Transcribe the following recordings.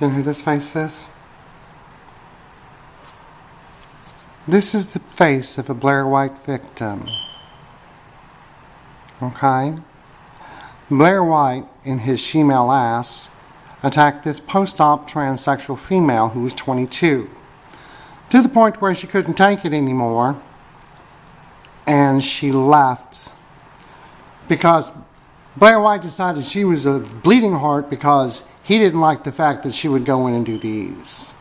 Do you know who this face is? This is the face of a Blaire White victim. Okay? Blaire White, in his Shemale ass, attacked this post-op transsexual female who was 22, to the point where she couldn't take it anymore, and she left because Blaire White decided she was a bleeding heart because he didn't like the fact that she would go in and do these.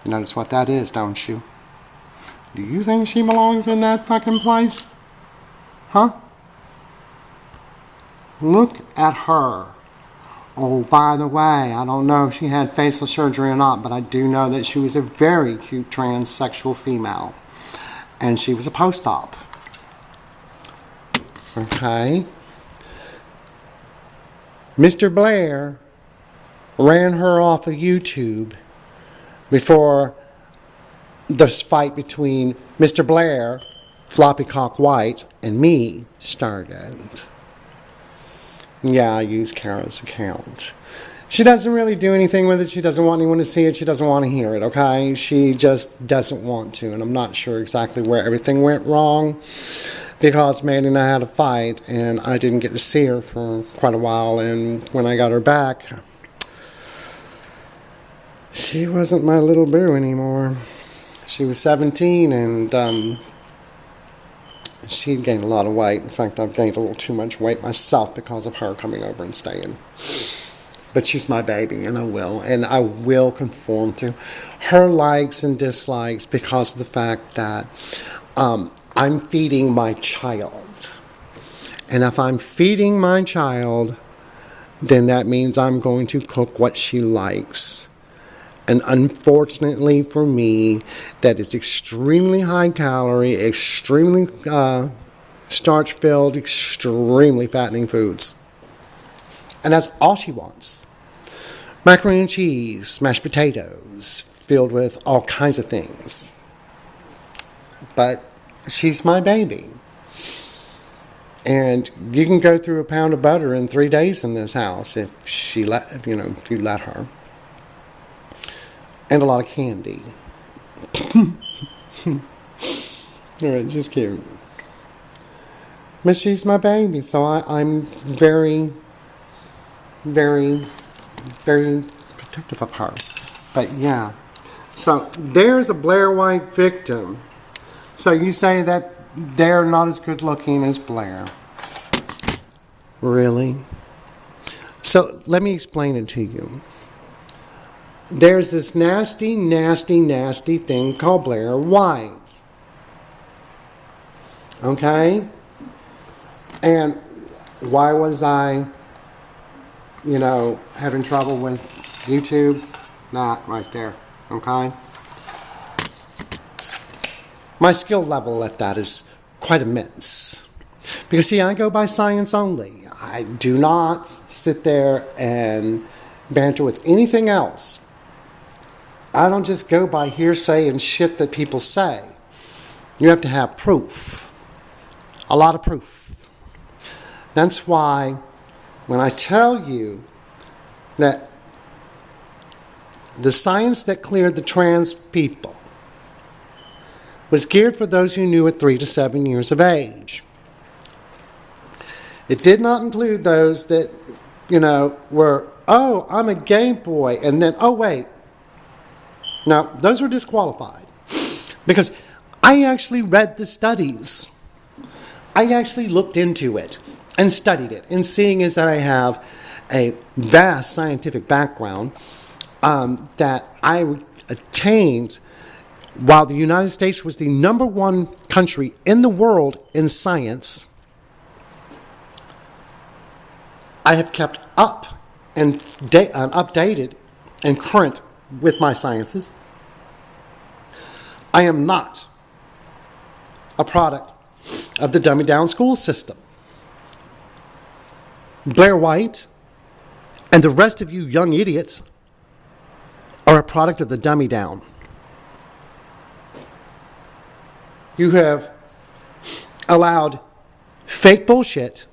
You notice what that is, don't you? Do you think she belongs in that fucking place? Huh? Look at her. Oh, by the way, I don't know if she had facial surgery or not, but I do know that she was a very cute transsexual female. And she was a post-op. Okay. Mr. Blaire ran her off of YouTube before this fight between Mr. Blaire, Floppy Cock White, and me started. Yeah, I use Kara's account. She doesn't really do anything with it. She doesn't want anyone to see it. She doesn't want to hear it, okay? She just doesn't want to, and I'm not sure exactly where everything went wrong because Mandy and I had a fight, and I didn't get to see her for quite a while, and when I got her back, she wasn't my little boo anymore. She was 17, and she'd gained a lot of weight. In fact, I've gained a little too much weight myself because of her coming over and staying. But she's my baby, and I will conform to her likes and dislikes because of the fact that I'm feeding my child. And if I'm feeding my child, then that means I'm going to cook what she likes. And unfortunately for me, that is extremely high calorie, extremely starch-filled, extremely fattening foods. And that's all she wants. Macaroni and cheese, mashed potatoes, filled with all kinds of things. But she's my baby. And you can go through a pound of butter in 3 days in this house if you let her. And a lot of candy. Alright, just cute. But she's my baby, so I'm very, very, very protective of her. But yeah. So there's a Blaire White victim. So you say that they're not as good looking as Blaire. Really? So let me explain it to you. There's this nasty, nasty, nasty thing called Blaire White. Okay? And why was I, having trouble with YouTube? Not right there. Okay? My skill level at that is quite immense. Because, see, I go by science only. I do not sit there and banter with anything else. I don't just go by hearsay and shit that people say. You have to have proof. A lot of proof. That's why when I tell you that the science that cleared the trans people was geared for those who knew at 3 to 7 years of age. It did not include those that, were, oh, I'm a gay boy, and then, oh, wait. Now, those were disqualified because I actually read the studies. I actually looked into it and studied it. And seeing as that I have a vast scientific background that I attained while the United States was the #1 country in the world in science, I have kept up and updated and current with my sciences. I am not a product of the dummy-down school system. Blaire White and the rest of you young idiots are a product of the dummy-down. You have allowed fake bullshit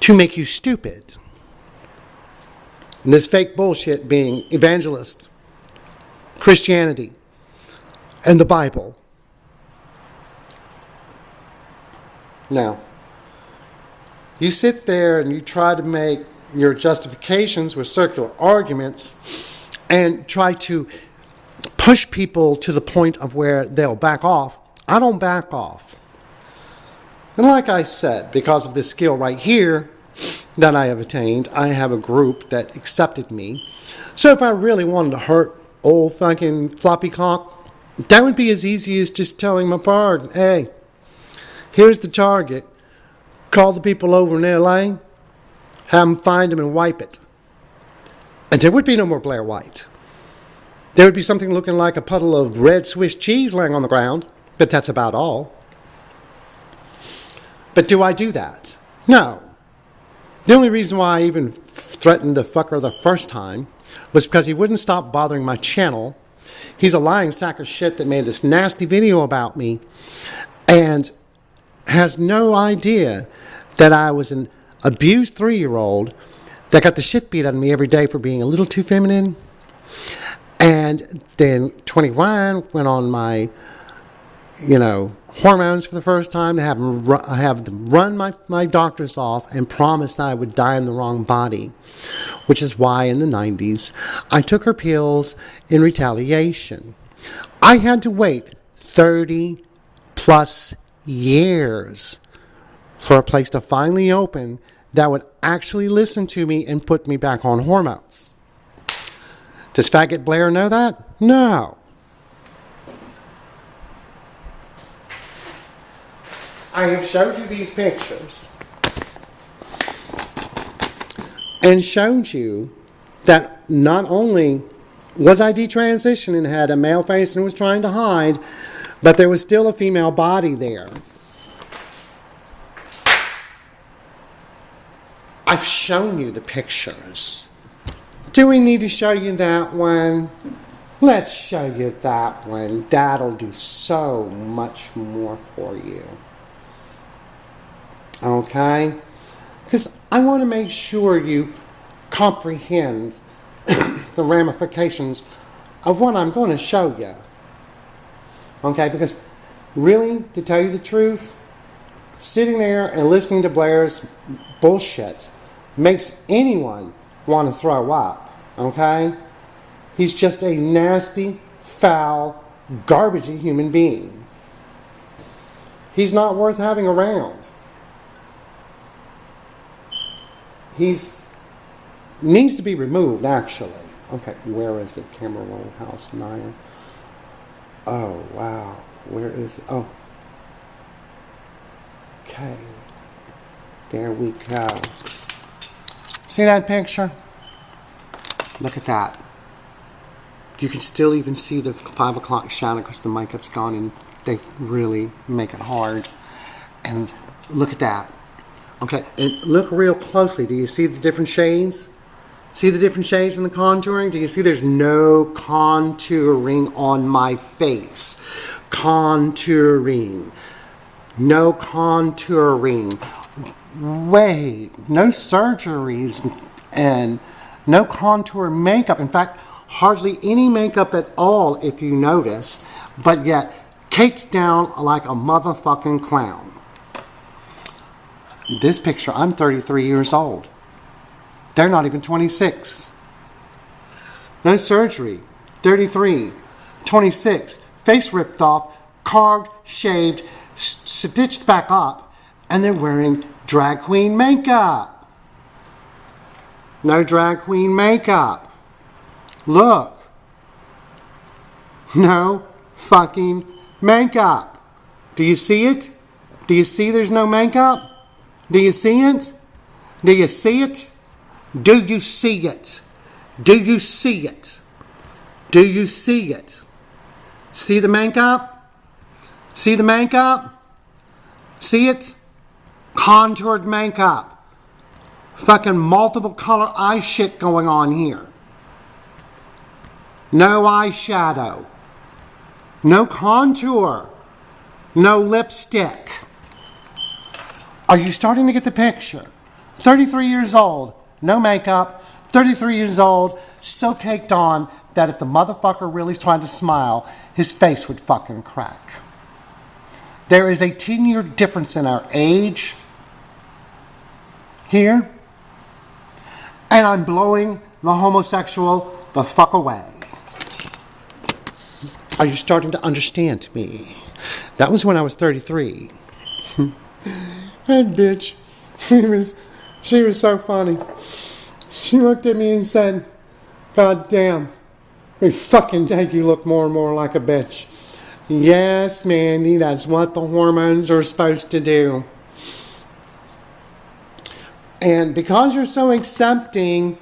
to make you stupid. And this fake bullshit being evangelist, Christianity, and the Bible. Now, you sit there and you try to make your justifications with circular arguments and try to push people to the point of where they'll back off. I don't back off. And like I said, because of this skill right here that I have attained, I have a group that accepted me. So if I really wanted to hurt old fucking floppy cock, that would be as easy as just telling my pardon, hey, here's the target. Call the people over in LA, have them find them and wipe it. And there would be no more Blaire White. There would be something looking like a puddle of red Swiss cheese laying on the ground, but that's about all. But do I do that? No. The only reason why I even threatened the fucker the first time was because he wouldn't stop bothering my channel. He's a lying sack of shit that made this nasty video about me and has no idea that I was an abused 3-year-old that got the shit beat out of me every day for being a little too feminine. And then 21, went on my, hormones for the first time to have them run my doctors off and promise that I would die in the wrong body, which is why in the 90s I took her pills in retaliation. I had to wait 30 plus years for a place to finally open that would actually listen to me and put me back on hormones. Does faggot Blaire know that? No. I have showed you these pictures and showed you that not only was I detransitioned and had a male face and was trying to hide, but there was still a female body there. I've shown you the pictures. Do we need to show you that one? Let's show you that one. That'll do so much more for you. Okay? Because I want to make sure you comprehend the ramifications of what I'm going to show you. Okay? Because really, to tell you the truth, sitting there and listening to Blaire's bullshit makes anyone want to throw up. Okay? He's just a nasty, foul, garbagey human being. He's not worth having around. He's needs to be removed, actually. Okay, where is it? Camera roll, house 9. Oh, wow. Where is it? Oh. Okay. There we go. See that picture? Look at that. You can still even see the 5 o'clock shadow because the makeup's gone and they really make it hard. And look at that. Okay, and look real closely. Do you see the different shades? See the different shades in the contouring? Do you see there's no contouring on my face? Contouring. No contouring. Wait, no surgeries and no contour makeup. In fact, hardly any makeup at all, if you notice, but yet caked down like a motherfucking clown. This picture, I'm 33 years old. They're not even 26. No surgery. 33, 26, face ripped off, carved, shaved, stitched back up, and they're wearing drag queen makeup. No drag queen makeup. Look. No fucking makeup. Do you see it? Do you see there's no makeup? Do you see it? Do you see it? Do you see it? Do you see it? Do you see it? See the makeup? See the makeup? See it? Contoured makeup. Fucking multiple color eye shit going on here. No eyeshadow. No contour. No lipstick. Are you starting to get the picture? 33 years old, no makeup, 33 years old, so caked on that if the motherfucker really tried to smile, his face would fucking crack. There is a 10-year difference in our age here, and I'm blowing the homosexual the fuck away. Are you starting to understand me? That was when I was 33. That bitch, she was so funny. She looked at me and said, "God damn, every fucking day you look more and more like a bitch." Yes, Mandy, that's what the hormones are supposed to do. And because you're so accepting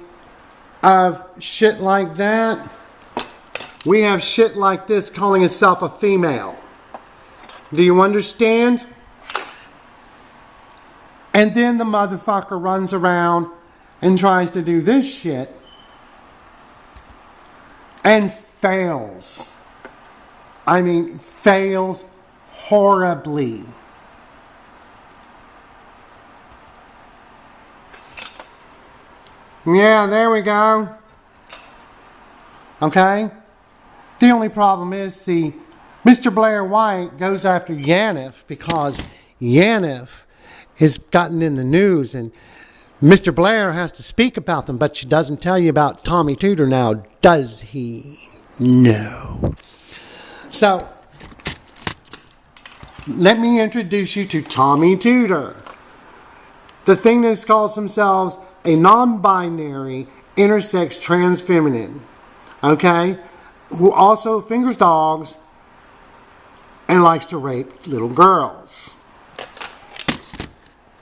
of shit like that, we have shit like this calling itself a female. Do you understand? And then the motherfucker runs around and tries to do this shit and fails. I mean, fails horribly. Yeah, there we go. Okay? The only problem is, see, Mr. Blaire White goes after Yaniv because Yaniv has gotten in the news and Mr. Blaire has to speak about them, but she doesn't tell you about Tommy Tudor now, does he? No. So, let me introduce you to Tommy Tudor. The thing that calls themselves a non-binary, intersex, trans feminine. Okay? Who also fingers dogs and likes to rape little girls.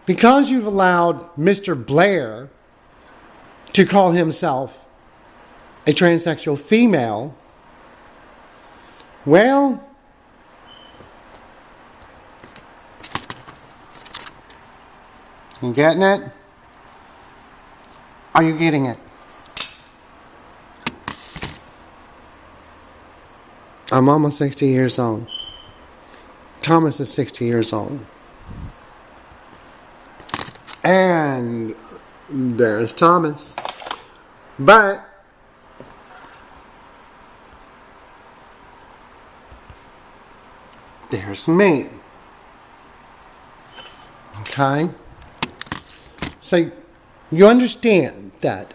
Because you've allowed Mr. Blaire to call himself a transsexual female, well, you getting it? Are you getting it? I'm almost 60 years old. Thomas is 60 years old. And there's Thomas. But there's me. Okay? So you understand that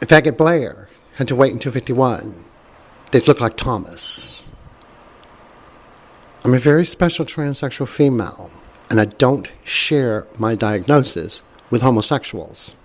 if Agate Blaire had to wait until 51, they'd look like Thomas. I'm a very special transsexual female, and I don't share my diagnosis with homosexuals.